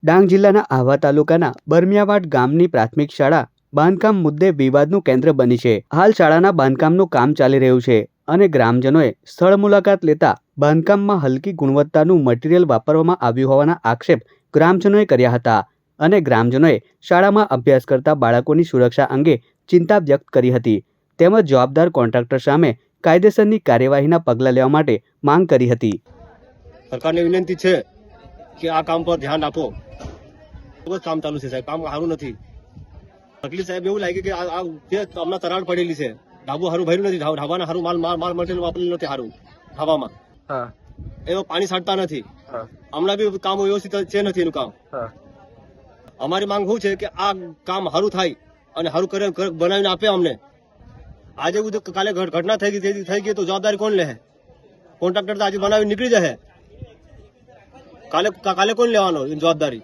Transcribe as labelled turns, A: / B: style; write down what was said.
A: ડાંગ જિલ્લાના આહવા તાલુકાના બરમિયાવાડ ગામની પ્રાથમિક શાળા બાંધકામ મુદ્દે વિવાદનું કેન્દ્ર બની છે. હાલ શાળાના બાંધકામનું કામ ચાલી રહ્યું છે અને ગ્રામજનોએ સ્થળ મુલાકાત લેતા બાંધકામમાં હલકી ગુણવત્તાનું મટીરીયલ વાપરવામાં આવ્યું હોવાના આક્ષેપ ગ્રામજનોએ કર્યા હતા અને ગ્રામજનોએ શાળામાં અભ્યાસ કરતા બાળકોની સુરક્ષા અંગે ચિંતા વ્યક્ત કરી હતી તેમજ જવાબદાર કોન્ટ્રાક્ટર સામે કાયદેસરની કાર્યવાહીના પગલાં લેવા માટે માંગ કરી હતી.
B: સરકારને વિનંતી છે કે આ કામ પર ધ્યાન આપો. કામ ચાલુ છે સાહેબ, કામ સારું નથી. તકલીફ સાહેબ એવું લાગે કે આ હમણાં તરાડ પડેલી છે. ઢાબુ સારું ભર્યું નથી, ઢાબાના સારું માલ મટીરિયલ વાપરેલું નથી. સારું ઢાબામાં એમાં પાણી છાંટતા નથી. હમણાં બી કામ વ્યવસ્થિત છે નથી એનું કામ. અમારી માંગ શું છે કે આ કામ સારું થાય અને સારું બનાવીને આપે અમને. આજે કાલે ઘટના થઈ ગઈ તો જવાબદારી કોણ લે? કોન્ટ્રાક્ટર તો આજે બનાવી નીકળી જશે. કાલે કોણ લેવાનો જવાબદારી?